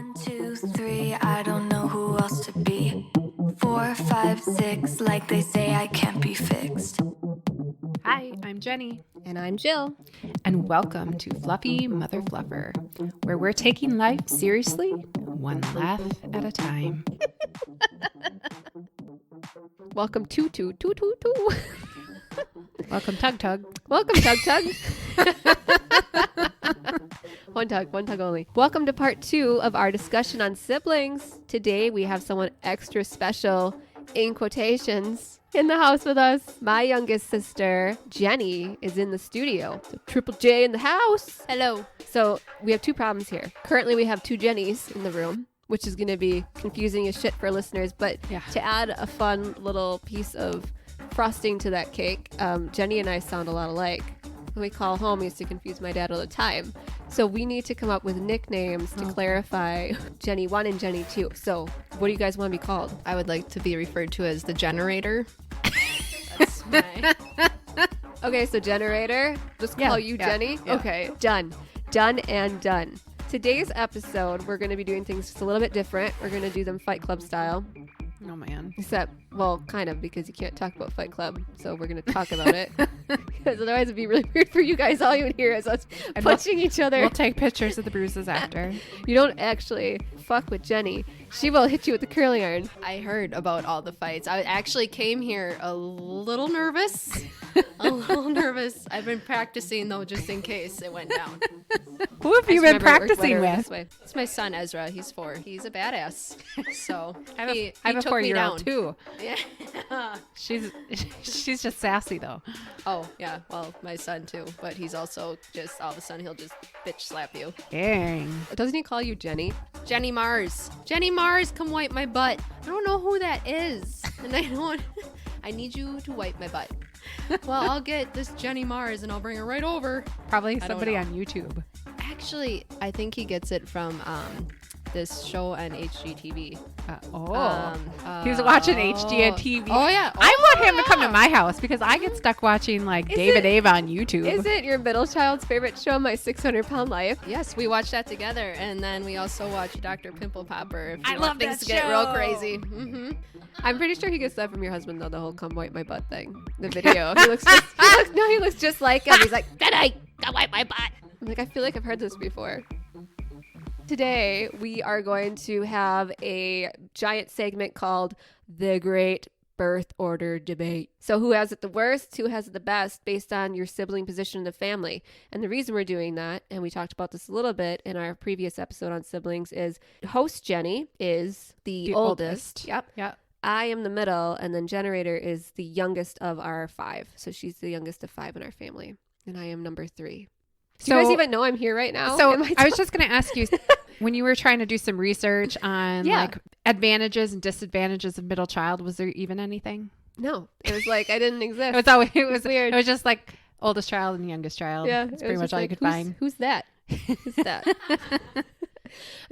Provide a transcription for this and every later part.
1, 2, 3, I don't know who else to be. 4, 5, 6, like they say I can't be fixed. Hi, I'm Jenny. And I'm Jill. And welcome to Fluffy Mother Fluffer, where we're taking life seriously, one laugh at a time. Welcome to. Welcome, Tug Tug. Welcome, Tug Tug. One tug only. Welcome to part 2 of our discussion on siblings. Today we have someone extra special, in quotations, in the house with us. My youngest sister, Jenny, is in the studio. So Triple J in the house. Hello. So we have two problems here. Currently we have two Jennys in the room, which is going to be confusing as shit for listeners. But to add a fun little piece of frosting to that cake, Jenny and I sound a lot alike. When we call home, we used to confuse my dad all the time. So we need to come up with nicknames to clarify Jenny 1 and Jenny 2. So what do you guys want to be called? I would like to be referred to as the Jenerator. That's my... Okay, so Jenerator. Just call you Jenny? Yeah. Okay, done. Done and done. Today's episode, we're going to be doing things just a little bit different. We're going to do them Fight Club style. Oh, man. Except, well, kind of, because you can't talk about Fight Club, so we're going to talk about it. Because otherwise it'd be really weird for you guys. All you would hear is us punching each other. We'll take pictures of the bruises after. You don't actually fuck with Jenny. She will hit you with the curling iron. I heard about all the fights. I actually came here a little nervous. I've been practicing, though, just in case it went down. Who have you been practicing with? It's my son, Ezra. He's 4. He's a badass. So I have a 4-year-old, too. Yeah. She's just sassy, though. Oh, yeah. Well, my son, too. But he's also just, all of a sudden, he'll just bitch slap you. Dang. Doesn't he call you Jenny? Jenny Mars. Jenny Mars, come wipe my butt. I don't know who that is. And I need you to wipe my butt. Well, I'll get this Jenny Mars and I'll bring her right over. Probably somebody on YouTube. Actually, I think he gets it from this show on HGTV. He was watching HGTV. Oh, yeah. I want him to come to my house because I get stuck watching David Ave on YouTube. Is it your middle child's favorite show, My 600-Pound Life? Yes, we watched that together. And then we also watched Dr. Pimple Popper. If I love things that get show. real crazy. Mm-hmm. I'm pretty sure he gets that from your husband, though, the whole come wipe my butt thing. The video. He looks just like him. He's like, Jenny, come wipe my butt. I'm like, I feel like I've heard this before. Today, we are going to have a giant segment called The Great Birth Order Debate. So who has it the worst, who has it the best, based on your sibling position in the family. And the reason we're doing that, and we talked about this a little bit in our previous episode on siblings, is host Jenny is the oldest. Yep. I am the middle, and then Jenerator is the youngest of our 5. So she's the youngest of 5 in our family. And I am number 3. Do you guys even know I'm here right now? So I was just going to ask you, when you were trying to do some research on advantages and disadvantages of middle child, was there even anything? No, it was like I didn't exist. It was weird. It was just like oldest child and youngest child. Yeah, it's pretty much all you could find. Who's that? Who's that?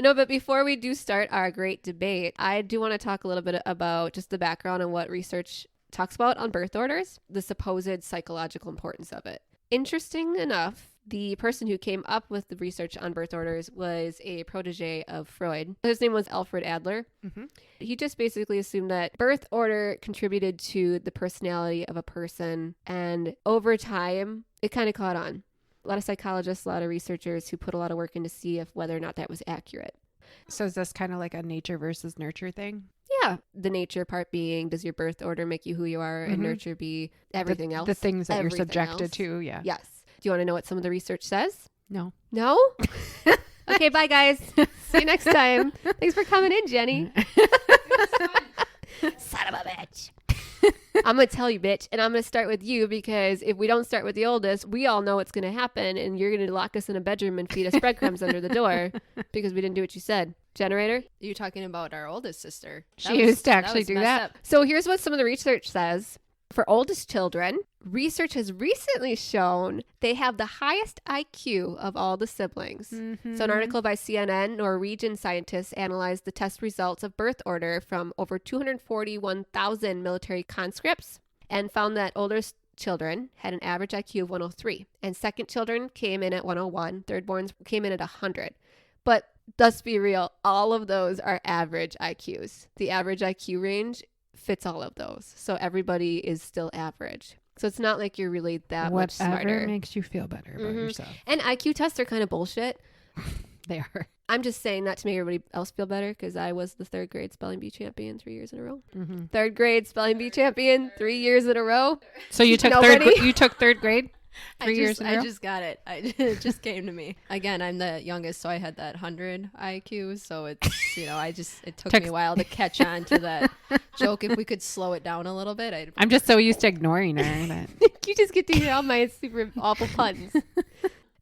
No, but before we do start our great debate, I do want to talk a little bit about just the background and what research talks about on birth orders, the supposed psychological importance of it. Interesting enough, the person who came up with the research on birth orders was a protege of Freud. His name was Alfred Adler. Mm-hmm. He just basically assumed that birth order contributed to the personality of a person. And over time, it kind of caught on. A lot of psychologists, a lot of researchers who put a lot of work in to see if whether or not that was accurate. So is this kind of like a nature versus nurture thing? Yeah. The nature part being, does your birth order make you who you are? And nurture be everything else? The things that you're subjected else. to, yeah. Yes. Do you want to know what some of the research says? No. No? Okay, bye guys. See you next time. Thanks for coming in, Jenny. Son of a bitch. I'm going to tell you, bitch, and I'm going to start with you because if we don't start with the oldest, we all know what's going to happen, and you're going to lock us in a bedroom and feed us breadcrumbs under the door because we didn't do what you said. Jenerator? You're talking about our oldest sister. She used to actually do that. So here's what some of the research says. For oldest children, research has recently shown they have the highest IQ of all the siblings. Mm-hmm. So an article by CNN, Norwegian scientists analyzed the test results of birth order from over 241,000 military conscripts and found that oldest children had an average IQ of 103. And second children came in at 101. Thirdborns came in at 100. But let's be real. All of those are average IQs. The average IQ range fits all of those. So everybody is still average. So it's not like you're really that much smarter. Whatever makes you feel better about yourself. And IQ tests are kind of bullshit. They are. I'm just saying that to make everybody else feel better because I was the 3rd grade spelling bee champion 3 years in a row. 3rd grade spelling bee champion 3 years in a row. So you took third grade? 3 years in a row? I just got it. It just came to me. Again, I'm the youngest, so I had that 100 IQ. So it's, it took me a while to catch on to that joke. If we could slow it down a little bit. I'm just so used to ignoring her. That... You just get to hear all my super awful puns.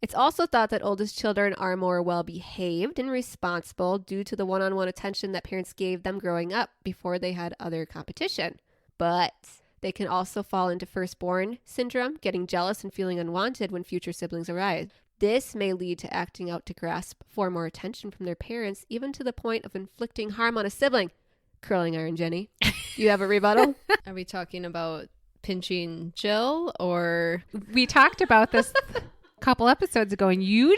It's also thought that oldest children are more well-behaved and responsible due to the one-on-one attention that parents gave them growing up before they had other competition. But they can also fall into firstborn syndrome, getting jealous and feeling unwanted when future siblings arise. This may lead to acting out to grasp for more attention from their parents, even to the point of inflicting harm on a sibling. Curling iron, Jenny. You have a rebuttal? Are we talking about pinching Jill or... We talked about this couple episodes ago and you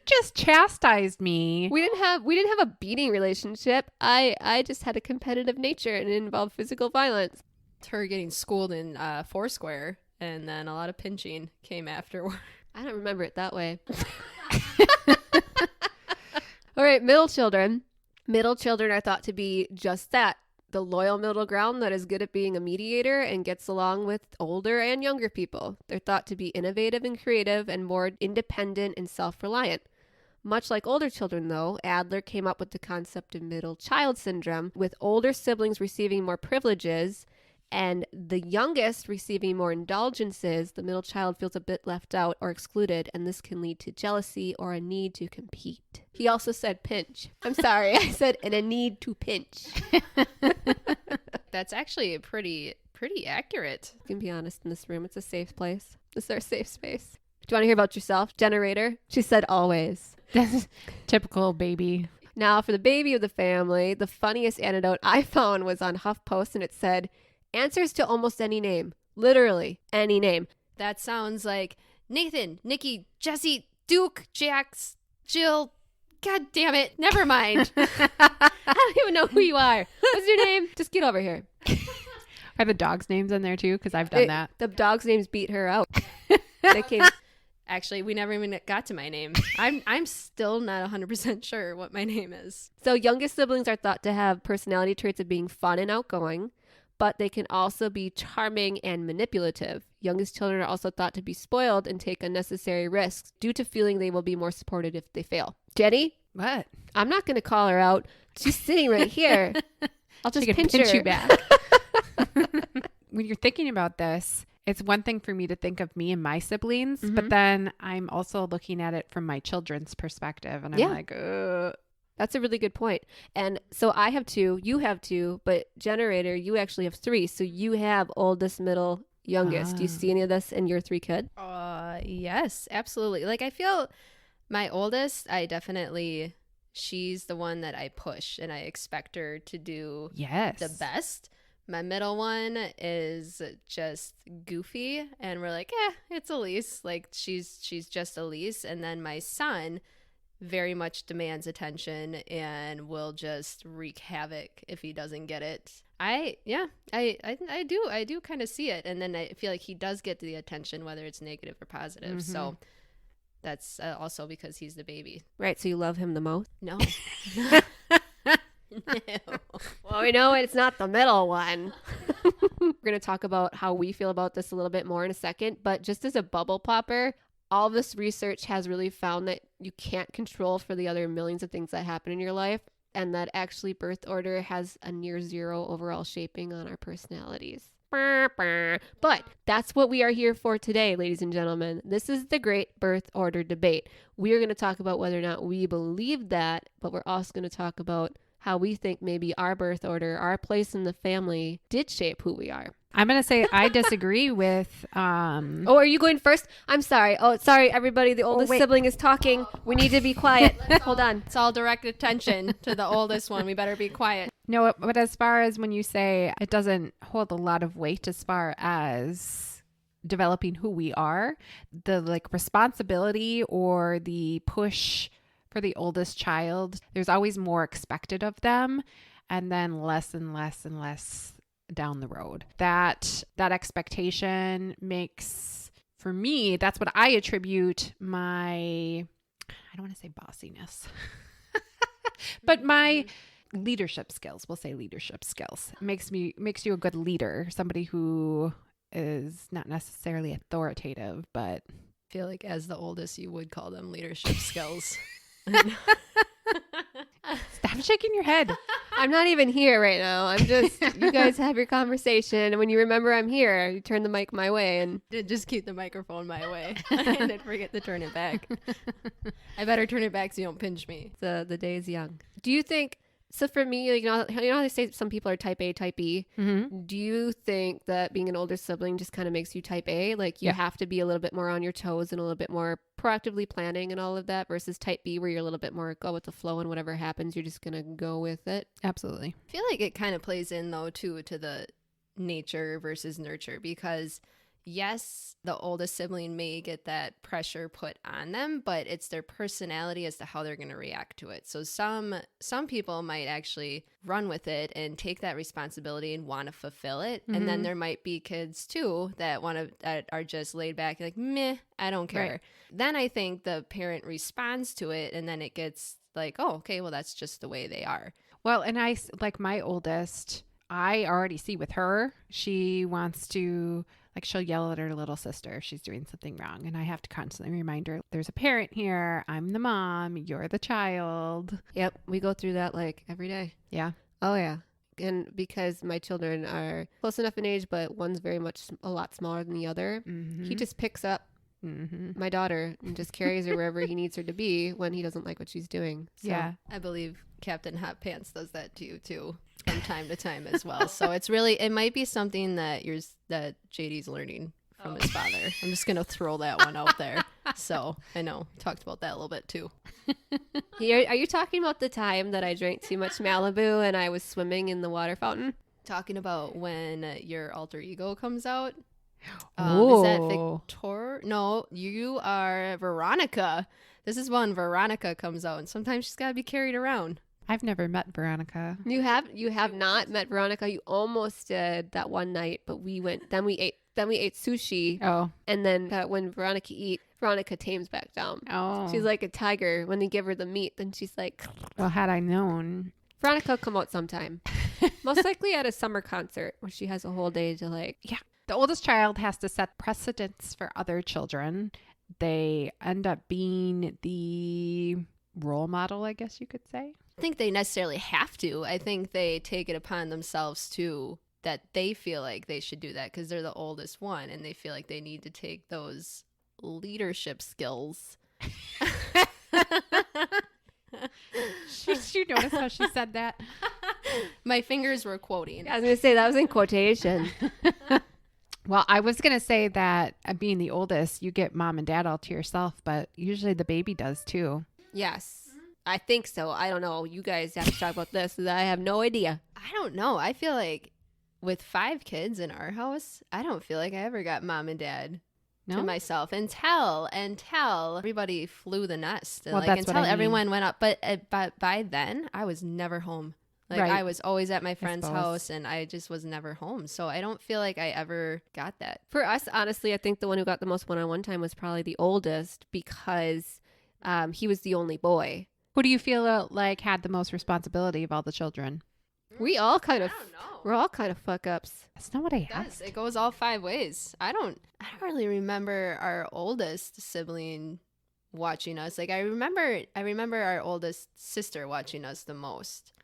just chastised me. We didn't have a beating relationship. I just had a competitive nature and it involved physical violence. Her getting schooled in Foursquare, and then a lot of pinching came afterward. I don't remember it that way. All right, middle children. Middle children are thought to be just that, the loyal middle ground that is good at being a mediator and gets along with older and younger people. They're thought to be innovative and creative and more independent and self-reliant. Much like older children, though, Adler came up with the concept of middle child syndrome, with older siblings receiving more privileges and the youngest receiving more indulgences. The middle child feels a bit left out or excluded, and this can lead to jealousy or a need to compete. He also said pinch. I'm sorry, I said and a need to pinch. That's actually pretty accurate. You can be honest in this room. It's a safe place. This is our safe space. Do you want to hear about yourself, Jenerator? She said always. This is typical baby. Now, for the baby of the family, the funniest anecdote I found was on HuffPost, and it said, answers to almost any name. Literally, any name. That sounds like Nathan, Nikki, Jesse, Duke, Jax, Jill. God damn it. Never mind. I don't even know who you are. What's your name? Just get over here. Are the dogs' names in there too? Because I've done that. The dogs' names beat her out. They came... Actually, we never even got to my name. I'm still not 100% sure what my name is. So youngest siblings are thought to have personality traits of being fun and outgoing, but they can also be charming and manipulative. Youngest children are also thought to be spoiled and take unnecessary risks due to feeling they will be more supported if they fail. Jenny? What? I'm not going to call her out. She's sitting right here. I'll just pinch her. You back. When you're thinking about this, it's one thing for me to think of me and my siblings, but then I'm also looking at it from my children's perspective. And I'm like, ugh. That's a really good point. And so I have 2, you have 2, but Jenerator, you actually have 3. So you have oldest, middle, youngest. Do you see any of this in your 3 kids? Yes, absolutely. Like I feel my oldest, she's the one that I push and I expect her to do the best. My middle one is just goofy and we're like, it's Elise. Like she's just Elise. And then my son very much demands attention and will just wreak havoc if he doesn't get it. I do kind of see it. And then I feel like he does get the attention, whether it's negative or positive. So that's also because he's the baby. Right. So you love him the most? No. No. Well, we know it's not the middle one. We're going to talk about how we feel about this a little bit more in a second. But just as a bubble popper, all this research has really found that you can't control for the other millions of things that happen in your life, and that actually birth order has a near zero overall shaping on our personalities. But that's what we are here for today, ladies and gentlemen. This is the Great Birth Order Debate. We are going to talk about whether or not we believe that, but we're also going to talk about how we think maybe our birth order, our place in the family did shape who we are. I'm going to say I disagree with... Oh, are you going first? I'm sorry. Oh, sorry, everybody. The oldest sibling is talking. We need to be quiet. Hold on. It's all direct attention to the oldest one. We better be quiet. No, but as far as when you say it doesn't hold a lot of weight as far as developing who we are, the responsibility or the push for the oldest child, there's always more expected of them, and then less and less and less down the road. That expectation makes, for me, that's what I attribute my, I don't want to say bossiness, but my leadership skills. We'll say leadership skills. Makes you a good leader, somebody who is not necessarily authoritative, but I feel like as the oldest, you would call them leadership skills. Stop shaking your head. I'm not even here right now. I'm just, you guys have your conversation. And when you remember I'm here, you turn the mic my way and just keep the microphone my way. And then forget to turn it back. I better turn it back so you don't pinch me. the day is young. Do you think, so for me, like, you know how they say some people are type A, type B? Mm-hmm. Do you think that being an older sibling just kind of makes you type A? Like you have to be a little bit more on your toes and a little bit more proactively planning and all of that versus type B where you're a little bit more go with the flow and whatever happens, you're just going to go with it? Absolutely. I feel like it kind of plays in though too to the nature versus nurture, because yes, the oldest sibling may get that pressure put on them, but it's their personality as to how they're going to react to it. So some people might actually run with it and take that responsibility and want to fulfill it. Mm-hmm. And then there might be kids too that are just laid back, like, meh, I don't care. Right. Then I think the parent responds to it, and then it gets like, oh, okay, well, that's just the way they are. Well, and I, like my oldest, I already see with her, she wants to, like, she'll yell at her little sister if she's doing something wrong. And I have to constantly remind her, there's a parent here. I'm the mom. You're the child. Yep. We go through that like every day. Yeah. Oh, yeah. And because my children are close enough in age, but one's very much a lot smaller than the other, he just picks up my daughter and just carries her wherever he needs her to be when he doesn't like what she's doing. So. Yeah. I believe Captain Hot Pants does that to you too. From time to time as well. So it's really, it might be something that JD's learning from his father. I'm just going to throw that one out there. So I know, talked about that a little bit too. Are you talking about the time that I drank too much Malibu and I was swimming in the water fountain? Talking about when your alter ego comes out? Is that Victor? No, you are Veronica. This is when Veronica comes out, and sometimes she's got to be carried around. I've never met Veronica. You have not met Veronica. You almost did that one night, but we ate sushi. Oh. And then when Veronica tames back down. Oh. She's like a tiger. When they give her the meat, then she's like, well, had I known. Veronica will come out sometime. Most likely at a summer concert where she has a whole day to like. Yeah. The oldest child has to set precedents for other children. They end up being the role model, I guess you could say. I think they necessarily have to. I think they take it upon themselves too, that they feel like they should do that because they're the oldest one and they feel like they need to take those leadership skills. Did you notice how she said that? My fingers were quoting. I was going to say that was in quotation. Well, I was going to say that being the oldest, you get mom and dad all to yourself, but usually the baby does too. Yes. I think so. I don't know. You guys have to talk about this. I have no idea. I don't know. I feel like with 5 kids in our house, I don't feel like I ever got mom and dad to myself until everybody flew the nest. Well, that's until what I everyone went up. But by then, I was never home. Like right. I was always at my friend's house and I just was never home. So I don't feel like I ever got that. For us, honestly, I think the one who got the most one-on-one time was probably the oldest because he was the only boy. Who do you feel like had the most responsibility of all the children? We're all kind of fuck ups. That's not what I asked. It goes all 5 ways. I don't really remember our oldest sibling watching us. Like I remember our oldest sister watching us the most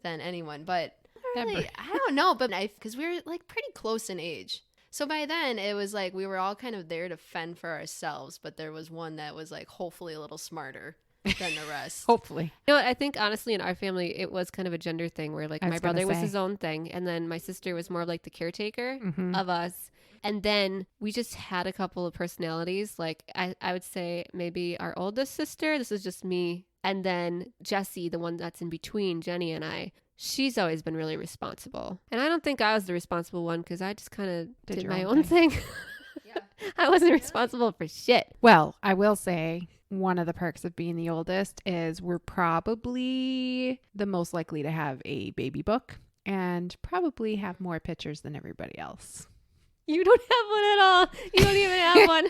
than anyone, but really, I don't know, but because we were like pretty close in age. So by then it was like we were all kind of there to fend for ourselves, but there was one that was like hopefully a little smarter than the rest. Hopefully. You know, I think honestly in our family it was kind of a gender thing where like my brother was his own thing and then my sister was more like the caretaker of us. And then we just had a couple of personalities. Like I would say maybe our oldest sister, this is just me. And then Jessie, the one that's in between Jeni and I, she's always been really responsible. And I don't think I was the responsible one because I just kind of did my own thing. I wasn't responsible for shit. Well, I will say one of the perks of being the oldest is we're probably the most likely to have a baby book and probably have more pictures than everybody else. You don't have one at all. You don't even have one.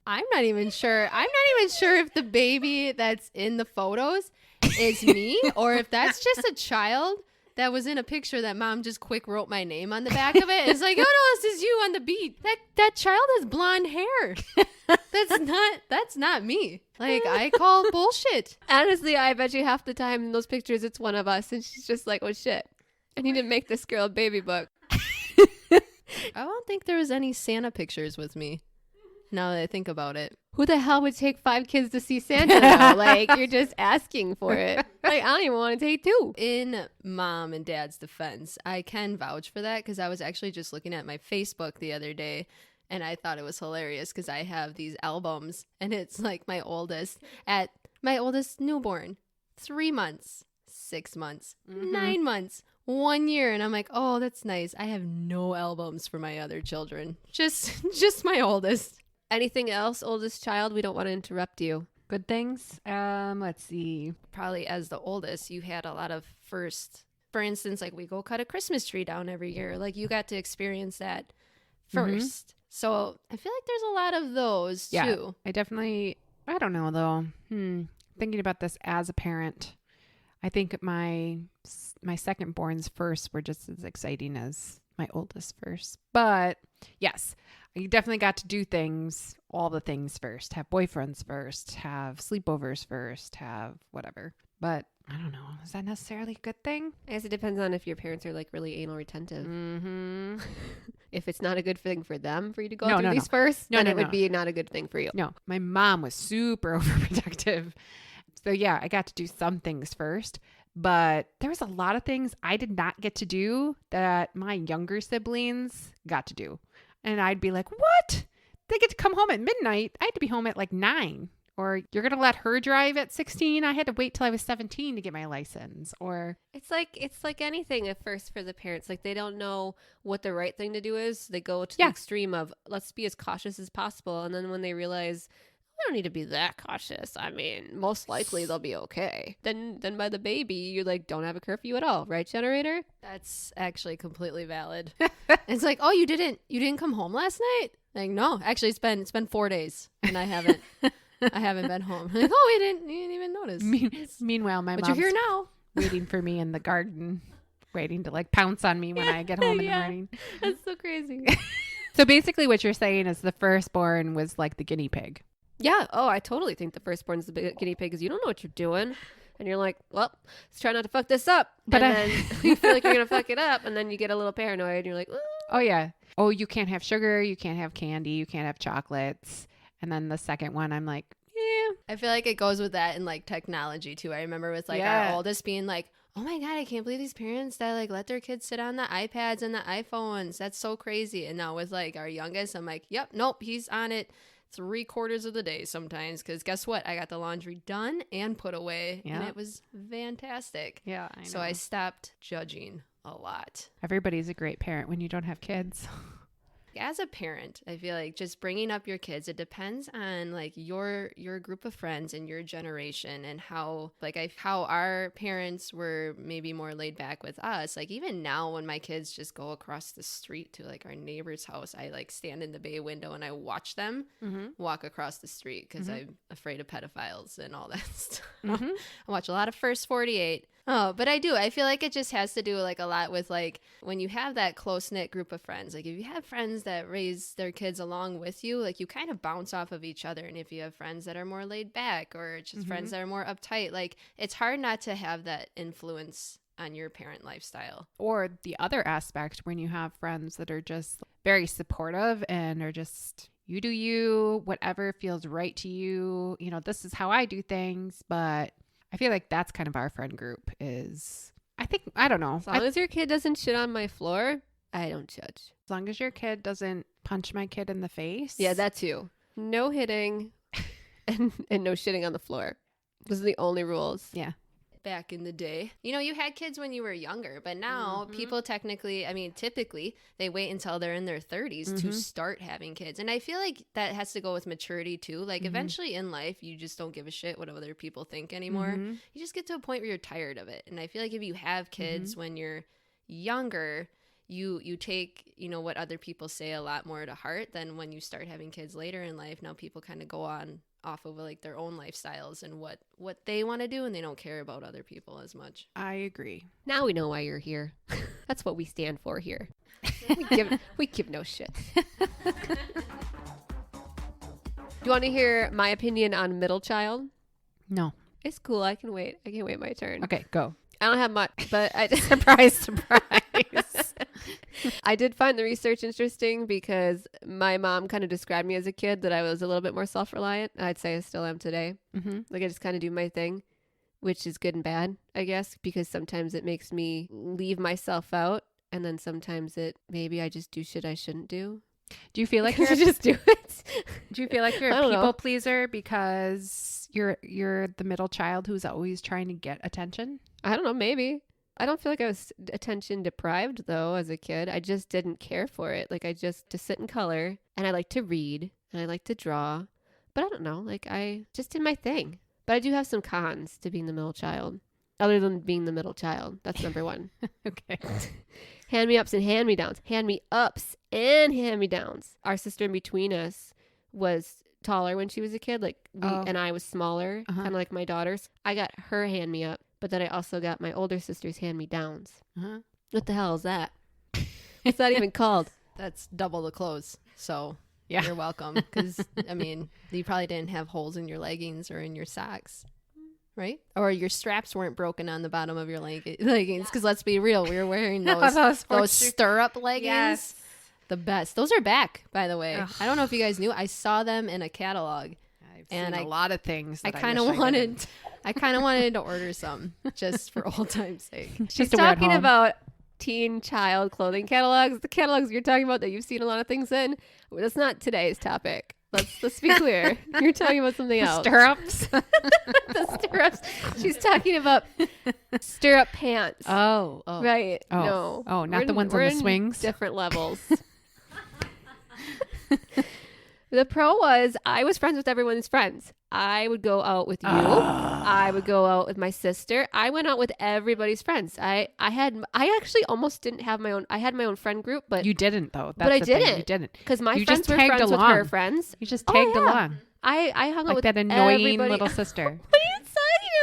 I'm not even sure. I'm not even sure if the baby that's in the photos is me or if that's just a child that was in a picture that mom just quick wrote my name on the back of it. It's like, oh no, this is you on the beat. That child has blonde hair. That's not me. Like, I call bullshit. Honestly, I bet you half the time in those pictures it's one of us, and she's just like, oh shit, I need to make this girl a baby book. I don't think there was any Santa pictures with me. Now that I think about it. Who the hell would take 5 kids to see Santa though? Like, you're just asking for it. Like, I don't even want to take 2. In mom and dad's defense, I can vouch for that because I was actually just looking at my Facebook the other day and I thought it was hilarious because I have these albums and it's like my oldest newborn, 3 months, 6 months, 9 months, 1 year. And I'm like, oh, that's nice. I have no albums for my other children. Just my oldest. Anything else, oldest child? We don't want to interrupt you. Good things. Let's see. Probably as the oldest, you had a lot of first. For instance, like we go cut a Christmas tree down every year. Like you got to experience that first. So I feel like there's a lot of those too. I don't know though. Thinking about this as a parent, I think my second born's first were just as exciting as my oldest first. But yes, I definitely got to do things, all the things first, have boyfriends first, have sleepovers first, have whatever. But I don't know. Is that necessarily a good thing? I guess it depends on if your parents are like really anal retentive. Mm-hmm. If it's not a good thing for them for you to go through these first, then it would be not a good thing for you. No, my mom was super overprotective. So yeah, I got to do some things first, but there was a lot of things I did not get to do that my younger siblings got to do. And I'd be like, what? They get to come home at midnight. I had to be home at like 9. Or you're going to let her drive at 16? I had to wait till I was 17 to get my license. Or it's like anything at first for the parents. Like they don't know what the right thing to do is. They go to the extreme of let's be as cautious as possible. And then when they realize we don't need to be that cautious. I mean, most likely they'll be okay. Then by the baby, you like don't have a curfew at all, right, Jenerator? That's actually completely valid. It's like, oh, you didn't come home last night? Like, no, actually it's been 4 days and I haven't been home. Like, oh, you didn't even notice. Meanwhile, my mom's you're here now, waiting for me in the garden, waiting to like pounce on me when I get home in the morning. That's so crazy. So basically what you're saying is the firstborn was like the guinea pig. Yeah. Oh, I totally think the firstborn's the guinea pig because you don't know what you're doing. And you're like, well, let's try not to fuck this up. But then you feel like you're going to fuck it up. And then you get a little paranoid and you're like, oh, yeah. Oh, you can't have sugar. You can't have candy. You can't have chocolates. And then the second one, I'm like, yeah. I feel like it goes with that in like technology too. I remember with like our oldest being like, oh my God, I can't believe these parents that like let their kids sit on the iPads and the iPhones. That's so crazy. And now with like our youngest, I'm like, yep, nope, he's on it 3/4 of the day sometimes because guess what? I got the laundry done and put away and it was fantastic. Yeah, I know. So I stopped judging a lot. Everybody's a great parent when you don't have kids. As a parent, I feel like just bringing up your kids, it depends on like your group of friends and your generation and how our parents were maybe more laid back with us. Like even now when my kids just go across the street to like our neighbor's house, I like stand in the bay window and I watch them walk across the street because I'm afraid of pedophiles and all that stuff. I watch a lot of First 48. Oh, but I do. I feel like it just has to do like a lot with like when you have that close-knit group of friends. Like if you have friends that raise their kids along with you, like you kind of bounce off of each other. And if you have friends that are more laid back or just friends that are more uptight, like it's hard not to have that influence on your parent lifestyle. Or the other aspect when you have friends that are just very supportive and are just you do you, whatever feels right to you. You know, this is how I do things, but I feel like that's kind of our friend group is, I don't know. As long as your kid doesn't shit on my floor, I don't judge. As long as your kid doesn't punch my kid in the face. Yeah, that too. No hitting and no shitting on the floor. Those are the only rules. Yeah. back in the day. You know, you had kids when you were younger, but now people typically they wait until they're in their 30s to start having kids. And I feel like that has to go with maturity too. Like eventually in life, you just don't give a shit what other people think anymore. You just get to a point where you're tired of it. And I feel like if you have kids when you're younger, you take, you know, what other people say a lot more to heart than when you start having kids later in life. Now people kind of go on off of like their own lifestyles and what they want to do, and they don't care about other people as much. I agree. Now we know why you're here. That's what we stand for here. We give no shit. Do you want to hear my opinion on middle child? No. It's cool. I can wait my turn. Okay, go. I don't have much, but I Surprise. I did find the research interesting because my mom kind of described me as a kid that I was a little bit more self-reliant. I'd say I still am today. Like I just kind of do my thing, which is good and bad, I guess, because sometimes it makes me leave myself out. And then sometimes maybe I just do shit I shouldn't do. Do you feel like you're just do it? Do you feel like you're a people pleaser because you're the middle child who's always trying to get attention? I don't know, maybe. I don't feel like I was attention deprived though as a kid. I just didn't care for it. Like to sit in color, and I like to read and I like to draw, but I don't know, like I just did my thing. But I do have some cons to being the middle child. Other than being the middle child. That's number one. Okay. Hand-me-ups and hand-me-downs. Hand-me-ups and hand-me-downs. Our sister in between us was taller when she was a kid. And I was smaller, kind of like my daughters. I got her hand-me-up, but then I also got my older sister's hand-me-downs. What the hell is that? What's that even called? That's double the clothes. So yeah, you're welcome. Because, I mean, you probably didn't have holes in your leggings or in your socks. Right? Or your straps weren't broken on the bottom of your leggings. Because let's be real, we were wearing those stirrup leggings. Yes. The best. Those are back, by the way. Ugh. I don't know if you guys knew. I saw them in a catalog. I've seen a lot of things. I kind of wanted to order some just for old time's sake. She's talking about teen child clothing catalogs. The catalogs you're talking about that you've seen a lot of things in. That's not today's topic. Let's be clear. You're talking about something else. Stirrups. The stirrups. She's talking about stirrup pants. Oh. Right. Oh. No. Oh, not the ones on the swings. Different levels. The pro was I was friends with everyone's friends. I would go out with you. I would go out with my sister. I went out with everybody's friends. I actually almost didn't have my own. I had my own friend group, but you didn't though. But I didn't. You didn't because my friends were friends with her friends. You just tagged along. I hung out with that annoying everybody. little sister. What are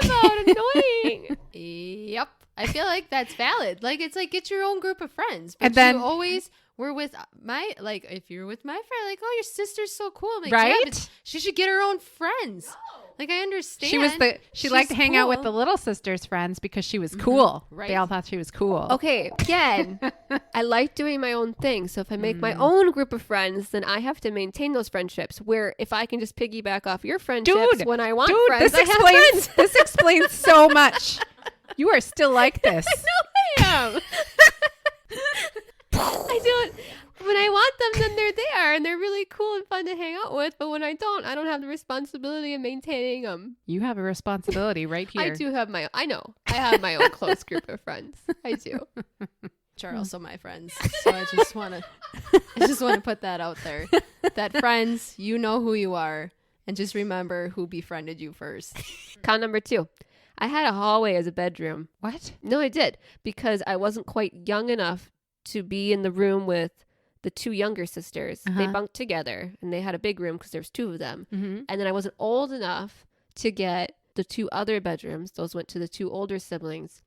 you talking about? Annoying. Yep. I feel like that's valid. Like it's like get your own group of friends. But and then you always were with if you're with my friend, like, oh, your sister's so cool. I'm like, right? Yeah, but she should get her own friends. No. Like I understand. She liked to hang out with the little sister's friends because she was cool. Right. They all thought she was cool. Okay. Again, I like doing my own thing. So if I make my own group of friends, then I have to maintain those friendships. Where if I can just piggyback off your friendships when I want friends, this explains so much. You are still like this. I know I am. I don't. When I want them, then they're there, and they're really cool and fun to hang out with. But when I don't have the responsibility of maintaining them. You have a responsibility right here. I do have my own. I know. I have my own close group of friends. I do. Which are also my friends. So I just want to put that out there. That friends, you know who you are, and just remember who befriended you first. Con number 2. I had a hallway as a bedroom. What? No, I did. Because I wasn't quite young enough to be in the room with the 2 younger sisters. They bunked together, and they had a big room because there's 2 of them. And then I wasn't old enough to get the 2 other bedrooms. Those went to the 2 older siblings.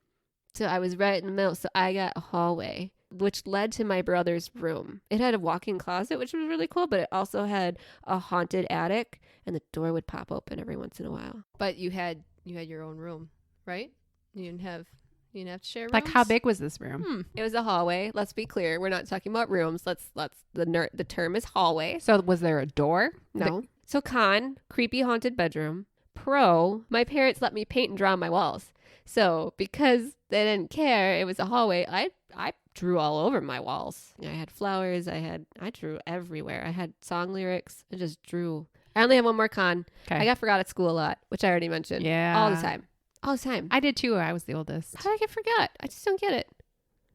So I was right in the middle. So I got a hallway, which led to my brother's room. It had a walk-in closet, which was really cool, but it also had a haunted attic, and the door would pop open every once in a while. But you had your own room, right? You didn't have to share rooms? Like how big was this room? It was a hallway. Let's be clear. We're not talking about rooms. The term is hallway. So was there a door? No. So con, creepy haunted bedroom. Pro, my parents let me paint and draw on my walls. So because they didn't care, it was a hallway. I drew all over my walls. I had flowers. I drew everywhere. I had song lyrics. I just drew. I only have one more con. Okay. I got forgot at school a lot, which I already mentioned. Yeah. All the time. All the time. I did too. I was the oldest. How did I forget? I just don't get it.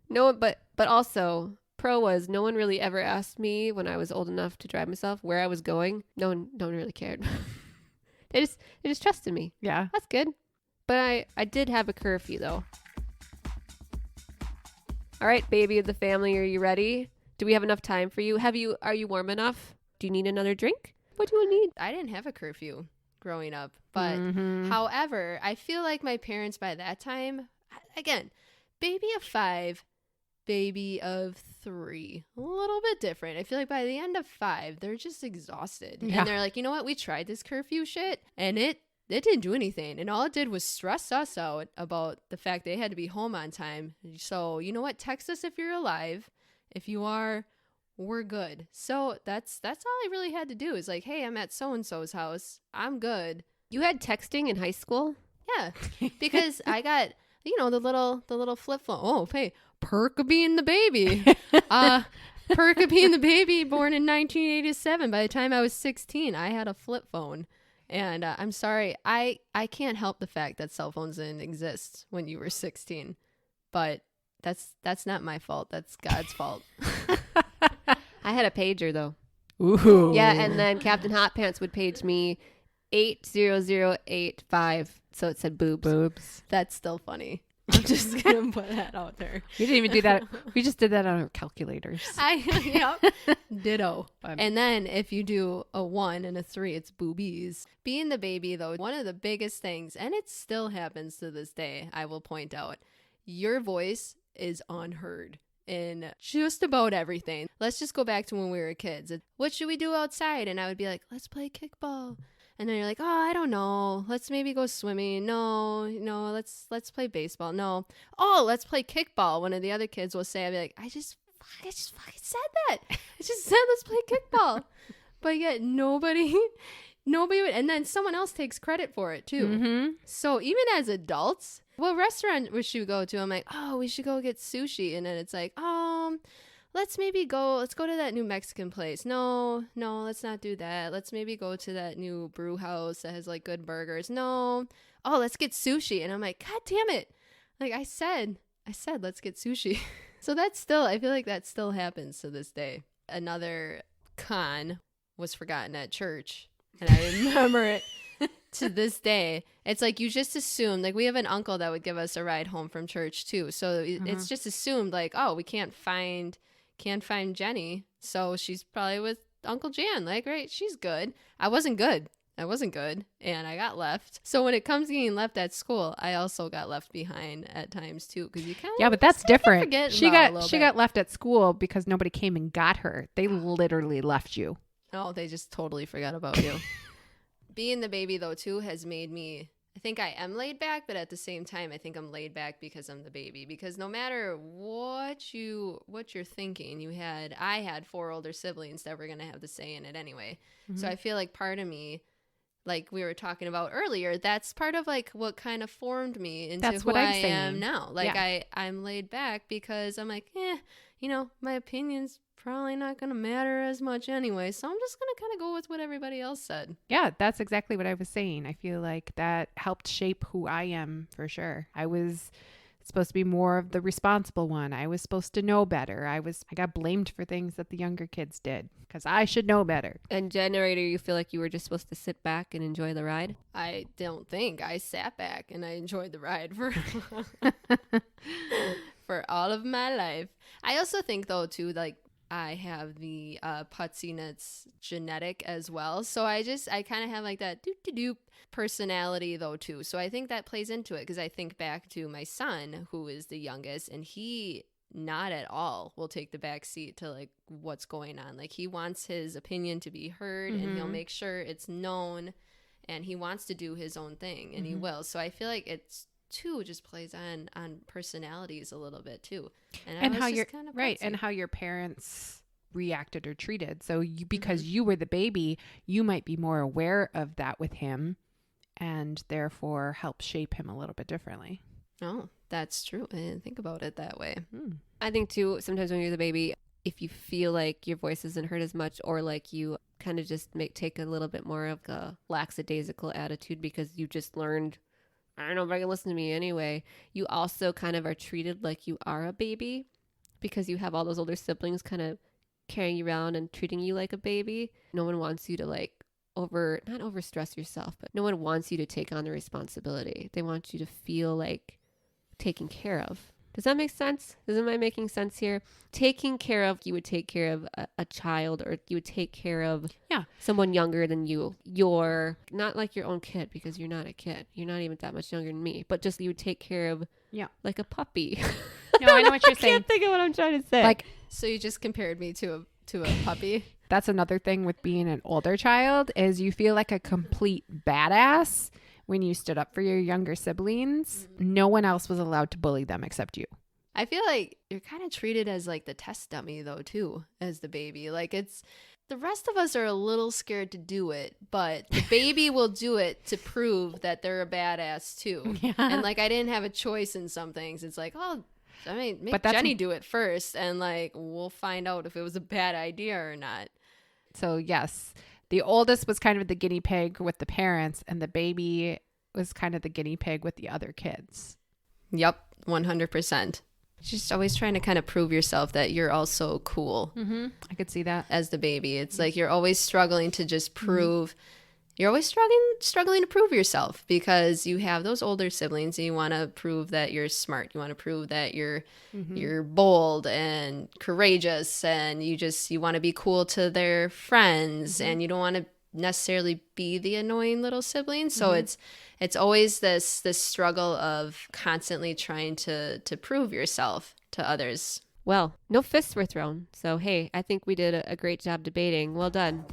No, but also pro was no one really ever asked me when I was old enough to drive myself where I was going. No one really cared. they just trusted me. Yeah. That's good. But I did have a curfew though. All right, baby of the family, are you ready? Do we have enough time for you? Are you warm enough? Do you need another drink? What do you need? I didn't have a curfew growing up, but however, I feel like my parents by that time, again, baby of 5, baby of 3, a little bit different. I feel like by the end of 5, they're just exhausted. Yeah. And they're like, you know what? We tried this curfew shit and it didn't do anything. And all it did was stress us out about the fact they had to be home on time. So, you know what? Text us if you're alive. If you are, we're good. So that's all I really had to do is like, hey, I'm at so-and-so's house. I'm good. You had texting in high school? Yeah. Because I got, the little flip phone. Oh, hey, Perk being the baby. Perk being the baby born in 1987. By the time I was 16, I had a flip phone. And I'm sorry, I can't help the fact that cell phones didn't exist when you were 16. But that's not my fault. That's God's fault. I had a pager though. Ooh. Yeah, and then Captain Hot Pants would page me 80085. So it said boobs. Boobs. That's still funny. I'm just going to put that out there. We didn't even do that. We just did that on our calculators. Yep. Ditto. And then if you do a 1 and a 3, it's boobies. Being the baby, though, one of the biggest things, and it still happens to this day, I will point out, your voice is unheard in just about everything. Let's just go back to when we were kids. What should we do outside? And I would be like, let's play kickball. And then you're like, oh, I don't know. Let's maybe go swimming. No, let's play baseball. No. Oh, let's play kickball. One of the other kids will say, I'd be like, I just fucking said that. I just said let's play kickball. But yet nobody would. And then someone else takes credit for it too. Mm-hmm. So even as adults, what restaurant should we go to? I'm like, oh, we should go get sushi. And then it's like, let's go to that new Mexican place. No, let's not do that. Let's maybe go to that new brew house that has like good burgers. No. Oh, let's get sushi. And I'm like, God damn it. Like I said, let's get sushi. So I feel like that still happens to this day. Another con was forgotten at church. And I remember it to this day. It's like you just assume, like we have an uncle that would give us a ride home from church too. So it's just assumed like, oh, we can't find Jeni, so she's probably with Uncle Jan. Like, right, she's good. I wasn't good, and I got left. So when it comes to getting left at school, I also got left behind at times too, because you kind of but that's different. She got left at school because nobody came and got her. They literally left you. Oh, they just totally forgot about you. Being the baby though too has made me. I think I am laid back, but at the same time, I think I'm laid back because I'm the baby. Because no matter what you're thinking, I had 4 older siblings that were going to have the say in it anyway. Mm-hmm. So I feel like part of me, like we were talking about earlier, that's part of like what kind of formed me into who I am now. Like I'm laid back because I'm like, my opinion's probably not going to matter as much anyway. So I'm just going to kind of go with what everybody else said. Yeah, that's exactly what I was saying. I feel like that helped shape who I am for sure. I was supposed to be more of the responsible one. I was supposed to know better. I got blamed for things that the younger kids did because I should know better. And Jenerator, you feel like you were just supposed to sit back and enjoy the ride? I don't think. I sat back and I enjoyed the ride for for all of my life. I also think though too, like I have the putziness genetic as well. So I kind of have like that doop personality though too. So I think that plays into it because I think back to my son who is the youngest and he not at all will take the back seat to like what's going on. Like he wants his opinion to be heard and he'll make sure it's known and he wants to do his own thing and he will. So I feel like it's too just plays on personalities a little bit too, and how you're kind of right and how your parents reacted or treated. So because you were the baby, you might be more aware of that with him, and therefore help shape him a little bit differently. Oh, that's true. I didn't think about it that way. I think too. Sometimes when you're the baby, if you feel like your voice isn't heard as much, or like you kind of just take a little bit more of a lackadaisical attitude because you just learned I don't know if I can listen to me anyway. You also kind of are treated like you are a baby because you have all those older siblings kind of carrying you around and treating you like a baby. No one wants you to like not overstress yourself, but no one wants you to take on the responsibility. They want you to feel like taken care of. Does that make sense? Am I making sense here? Taking care of, you would take care of a child, or you would take care of someone younger than you. You're not like your own kid, because you're not a kid. You're not even that much younger than me. But just you would take care of like a puppy. No, I know what you're saying. I can't think of what I'm trying to say. Like, So you just compared me to a puppy. that's another thing with being an older child is you feel like a complete badass when you stood up for your younger siblings. No one else was allowed to bully them except you. I feel like you're kind of treated as like the test dummy though too, as the baby. Like it's the rest of us are a little scared to do it, but the baby will do it to prove that they're a badass too. Yeah. And like I didn't have a choice in some things. It's like, oh, I mean, make But that's- Jenny do it first, and like we'll find out if it was a bad idea or not. So yes, the oldest was kind of the guinea pig with the parents, and the baby was kind of the guinea pig with the other kids. Yep, 100%. Just always trying to kind of prove yourself that you're also cool Mm-hmm. I could see that. as the baby. It's like you're always struggling to just prove. You're always struggling to prove yourself because you have those older siblings and you want to prove that you're smart. You want to prove that you're bold and courageous, and you want to be cool to their friends, and you don't want to necessarily be the annoying little sibling. So it's always this struggle of constantly trying to prove yourself to others. Well, no fists were thrown. So, hey, I think we did a great job debating. Well done.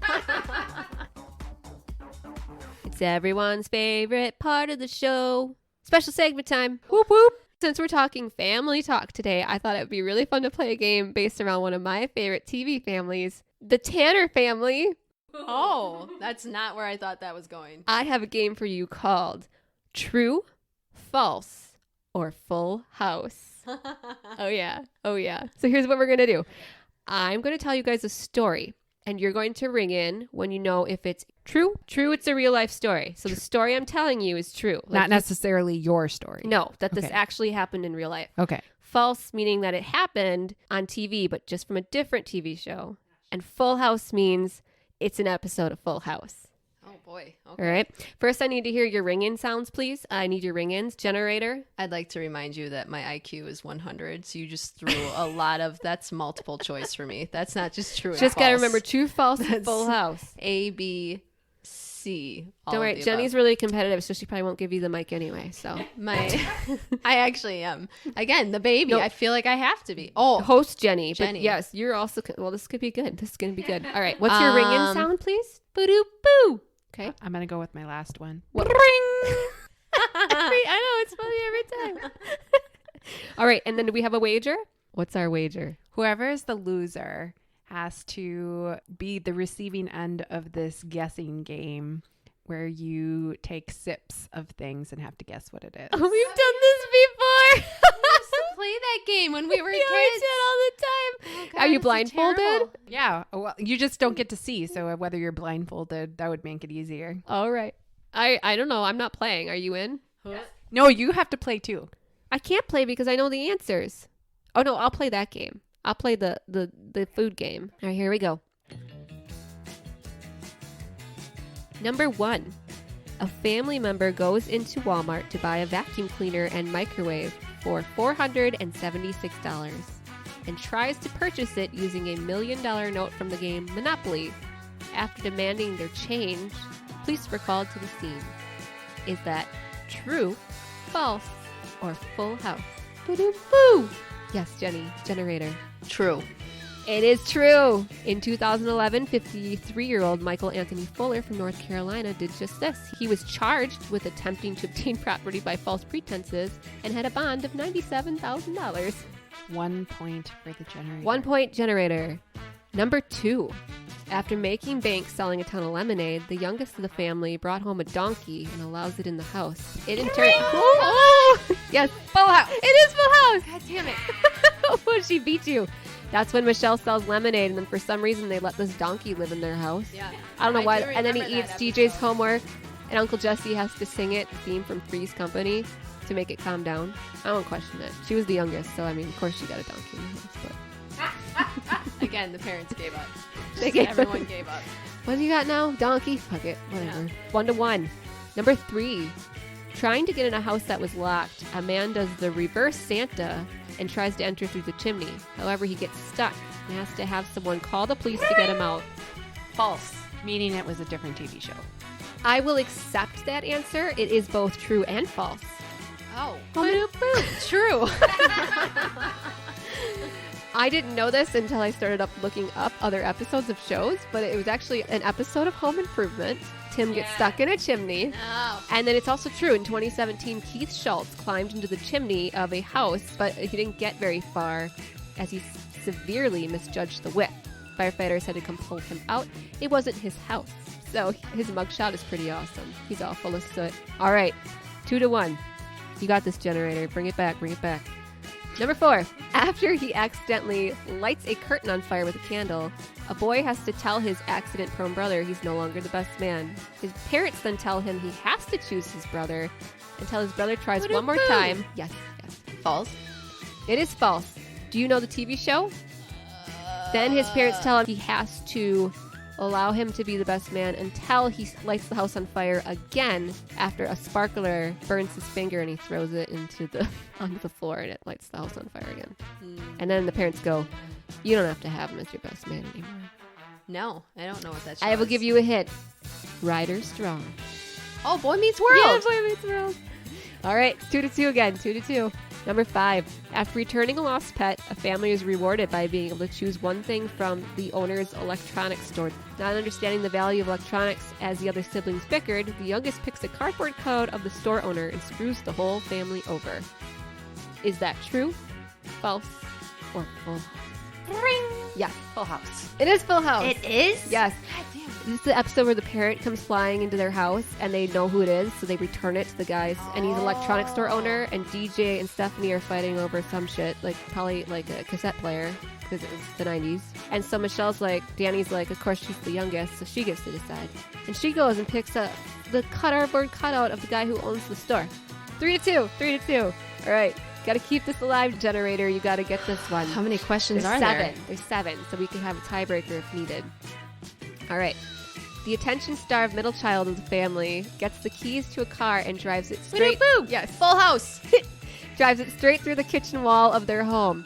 It's everyone's favorite part of the show. Special segment time. Whoop whoop. Since we're talking family talk today, I thought it would be really fun to play a game based around one of my favorite TV families, the Tanner family. Oh, that's not where I thought that was going. I have a game for you called True, False, or Full House. Oh, yeah. Oh, yeah. So here's what we're going to do. I'm going to tell you guys a story, and you're going to ring in when you know if it's true. True, it's a real life story. So the story I'm telling you is true. Like Not necessarily your story. No, that this Okay. actually happened in real life. Okay. False, meaning that it happened on TV, but just from a different TV show. And Full House means it's an episode of Full House. Oh, boy. Okay. All right. First, I need to hear your ring-in sounds, please. I need your ring-ins. Generator. I'd like to remind you that my IQ is 100, so you just threw a lot of, that's multiple choice for me. That's not just true and Just got to false. remember true, false, and That's- Full House. A, B, C. all Don't of worry. the Jenny's above. really competitive, so she probably won't give you the mic anyway. So I actually am. Again, the baby. Nope. I feel like I have to be. Oh, host Jenny. But Jenny. yes, you're also, well, this could be good. This is going to be good. All right. What's your ring-in sound, please? Boo-doo-boo. Okay. I'm going to go with my last one. Ring. I know, it's funny every time. All right, and then do we have a wager? What's our wager? Whoever is the loser has to be the receiving end of this guessing game where you take sips of things and have to guess what it is. Oh, we've done this before. we used to play that game when we were We kids. always did all the time. Oh, God, Are you this is blindfolded? terrible. Yeah. Well, you just don't get to see. So whether you're blindfolded, that would make it easier. All right. I don't know. I'm not playing. Are you in? No, you have to play too. I can't play because I know the answers. Oh, no, I'll play that game. I'll play the food game. All right, here we go. Number 1. A family member goes into Walmart to buy a vacuum cleaner and microwave for $476 and tries to purchase it using a $1 million note from the game Monopoly. After demanding their change, police were called to the scene. Is that true, false, or Full House? Boo-doo-boo! Yes, Jenny. Generator. True. It is true. In 2011, 53-year-old Michael Anthony Fuller from North Carolina did just this. He was charged with attempting to obtain property by false pretenses and had a bond of $97,000. 1 point for the generator. 1 point generator. Number 2. After making bank selling a ton of lemonade, the youngest of the family brought home a donkey and allows it in the house. It in turn... Oh! Yes, Full House. It is Full House. God damn it. Oh, she beat you. That's when Michelle sells lemonade, and then for some reason they let this donkey live in their house. Yeah. I don't know I why. do And then he remember eats that DJ's homework. and Uncle Jesse has to sing it, the theme from Three's Company, to make it calm down. I won't question it. She was the youngest, so I mean, of course she got a donkey in the house, but Again, the parents gave up. Everyone gave up. what do you got now? Donkey? Fuck it. Whatever. Yeah. 1-1. Number 3. Trying to get in a house that was locked, a man does the reverse Santa and tries to enter through the chimney. However, he gets stuck and has to have someone call the police to get him out. False, meaning it was a different TV show. I will accept that answer. It is both true and false. Oh. True. I didn't know this until I started looking up other episodes of shows, but it was actually an episode of Home Improvement. Tim gets stuck in a chimney. Oh. And then it's also true, in 2017, Keith Schultz climbed into the chimney of a house, but he didn't get very far as he severely misjudged the width. Firefighters had to come pull him out. It wasn't his house. So his mugshot is pretty awesome. He's all full of soot. All right, 2-1. You got this, Generator. Bring it back, bring it back. Number 4. After he accidentally lights a curtain on fire with a candle, a boy has to tell his accident-prone brother he's no longer the best man. His parents then tell him he has to choose his brother until his brother tries one more time. Yes. False. It is false. Do you know the TV show? Then his parents tell him he has to allow him to be the best man until he lights the house on fire again after a sparkler burns his finger and he throws it onto the floor and it lights the house on fire again. And then the parents go, you don't have to have him as your best man anymore. No, I don't know what that show I will is. give you a hint. Ryder Strong. Oh, Boy Meets World. Yeah, Boy Meets World. All right, 2-2 again, 2-2. Number 5. After returning a lost pet, a family is rewarded by being able to choose one thing from the owner's electronics store. Not understanding the value of electronics as the other siblings bickered, the youngest picks a cardboard code of the store owner and screws the whole family over. Is that true, false, or full? Ring. Yes. Full House. It is Full House. It is? Yes. God damn it. This is the episode where the parent comes flying into their house and they know who it is, so they return it to the guys. And he's an electronics store owner, and DJ and Stephanie are fighting over some shit, like probably like a cassette player, because it was the 90s. And so Michelle's like, Danny's like, of course she's the youngest, so she gets to decide. And she goes and picks up the cardboard cutout of the guy who owns the store. 3-2. 3-2. All right. Got to keep this alive, Generator. You got to get this one. How many questions There's are 7. there? There's 7, so we can have a tiebreaker if needed. All right. The attention-starved middle child of the family gets the keys to a car and drives it straight. Yes. Full House. Drives it straight through the kitchen wall of their home.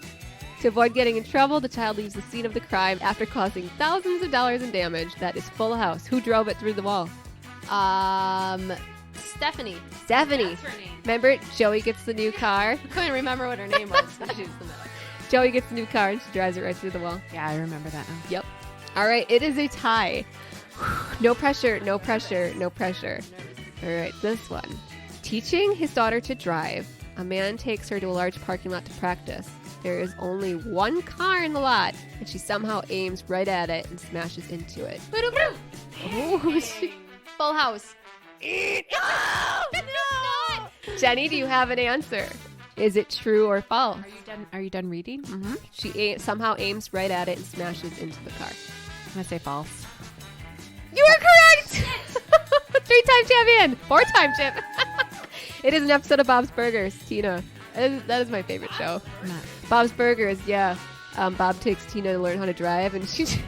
To avoid getting in trouble, the child leaves the scene of the crime after causing thousands of dollars in damage. That is Full House. Who drove it through the wall? Stephanie. Stephanie. That's her name. Remember, Joey gets the new car. I couldn't remember what her name was, so she was the middle. Joey gets the new car and she drives it right through the wall. Yeah, I remember that now. Yep. All right, it is a tie. No pressure, no pressure, no pressure. All right, this one. Teaching his daughter to drive, a man takes her to a large parking lot to practice. There is only one car in the lot, and she somehow aims right at it and smashes into it. Oh, Full House. No! Jenny, do you have an answer? Is it true or false? Are you done reading? Mm-hmm. She somehow aims right at it and smashes into the car. I'm gonna say false. You are correct! 3-time champion! 4-time champ! It is an episode of Bob's Burgers, Tina. That is my favorite show. Bob's Burgers, yeah. Bob takes Tina to learn how to drive, and she just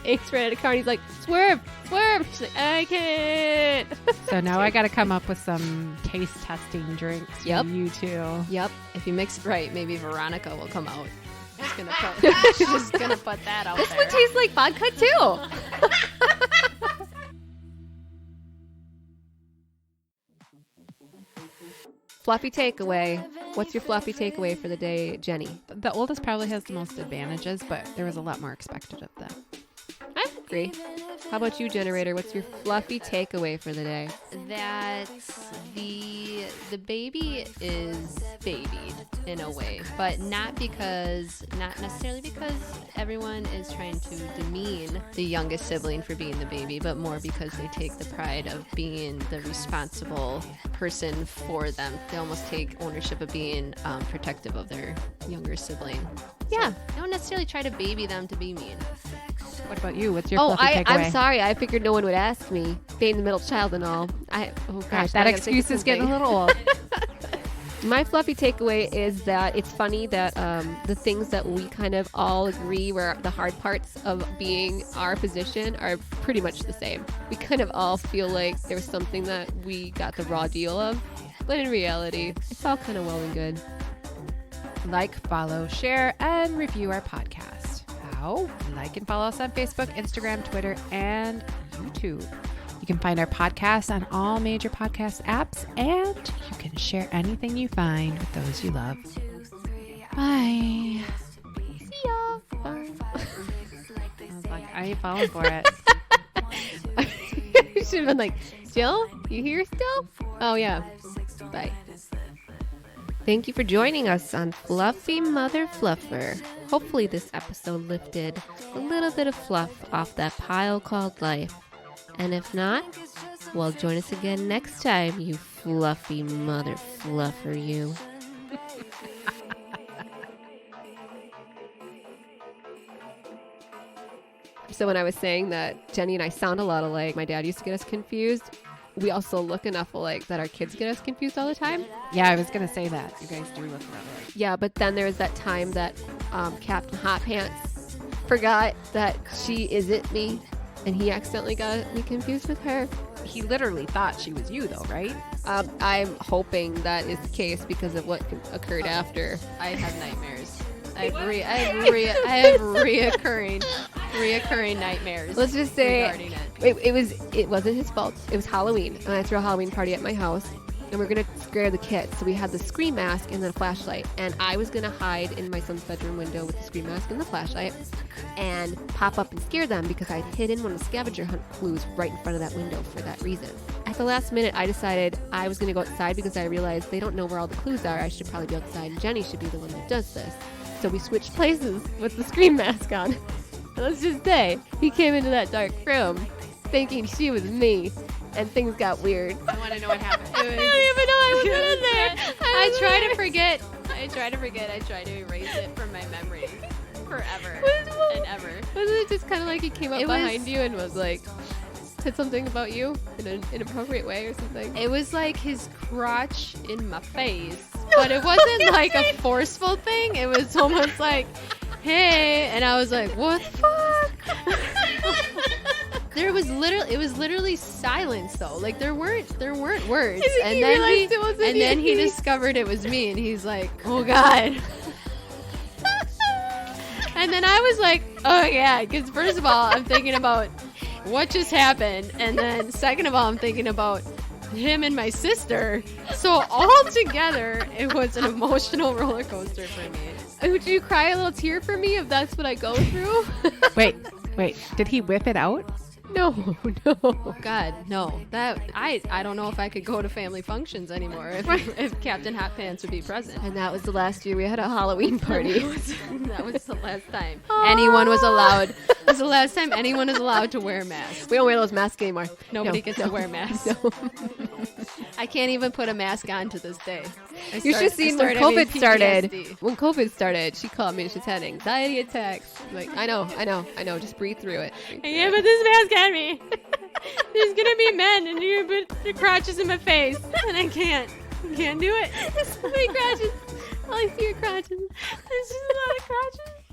aims right at a car, and he's like, swerve, swerve! She's like, I can't! So now I gotta come up with some taste testing drinks for Yep. you two. Yep. If you mix it right, maybe Veronica will come out. Just gonna put that out This there. one tastes like vodka, too! Fluffy takeaway. What's your fluffy takeaway for the day, Jenny? The oldest probably has the most advantages, but there was a lot more expected of them. I agree. How about you, Generator? What's your fluffy takeaway for the day? That the baby is babied in a way, but not necessarily because everyone is trying to demean the youngest sibling for being the baby, but more because they take the pride of being the responsible person for them. They almost take ownership of being protective of their younger sibling. Yeah. So they don't necessarily try to baby them to be mean. What about you? What's your fluffy takeaway? I'm sorry. I figured no one would ask me, being the middle child and all. Gosh, that excuse is getting a little old. My fluffy takeaway is that it's funny that the things that we kind of all agree were the hard parts of being our position are pretty much the same. We kind of all feel like there was something that we got the raw deal of, but in reality, it's all kind of well and good. Like, follow, share, and review our podcast. How? Like and follow us on Facebook, Instagram, Twitter, and YouTube. You can find our podcast on all major podcast apps, and you can share anything you find with those you love. Bye. See ya. Bye. I was like, I ain't falling for it. You should have been like, Jill, you here still? Oh, yeah. Bye. Thank you for joining us on Fluffy Mother Fluffer. Hopefully this episode lifted a little bit of fluff off that pile called life. And if not, well, join us again next time, you fluffy mother fluffer, you. So when I was saying that Jenny and I sound a lot alike, my dad used to get us confused. We also look enough alike that our kids get us confused all the time. Yeah, I was going to say that. You guys do look that way. Yeah, but then there was that time that Captain Hot Pants forgot that she isn't me. And he accidentally got me confused with her. He literally thought she was you, though, right? I'm hoping that is the case because of what occurred after. I have nightmares. I have reoccurring nightmares. Let's just say regarding it. it wasn't his fault. It was Halloween, and I threw a Halloween party at my house. And we're going to scare the kids. So we had the scream mask and then a flashlight. And I was going to hide in my son's bedroom window with the scream mask and the flashlight and pop up and scare them because I'd hidden one of the scavenger hunt clues right in front of that window for that reason. At the last minute, I decided I was going to go outside because I realized they don't know where all the clues are. I should probably be outside, and Jenny should be the one that does this. So we switched places with the scream mask on. And let's just say, he came into that dark room thinking she was me. And things got weird. I want to know what happened. I don't even know I was in there. I try to forget. I try to erase it from my memory forever and ever. Wasn't it just kind of like he came up behind you and was like, said something about you in an inappropriate way or something? It was like his crotch in my face. But it wasn't like a forceful thing. It was almost like, hey. And I was like, what the fuck? It was literally silence though. Like there weren't words. And then he discovered it was me, and he's like, "Oh God." And then I was like, "Oh yeah," because first of all, I'm thinking about what just happened, and then second of all, I'm thinking about him and my sister. So all together, it was an emotional roller coaster for me. Would you cry a little tear for me if that's what I go through? Wait. Did he whip it out? No. God, no. That I don't know if I could go to family functions anymore if Captain Hot Pants would be present. And that was the last year we had a Halloween party. That was the last time anyone was allowed. It was the last time anyone is allowed to wear masks. We don't wear those masks anymore. Nobody gets to wear masks. No. I can't even put a mask on to this day. You should see when COVID started. When COVID started, she called me and she's had anxiety attacks. Like, I know. Just breathe through it. I can't put this mask on me. There's gonna be men and you're gonna put your crotches in my face, and I can't do it. There's so many crotches. All I see are crotches. There's just a lot of crotches.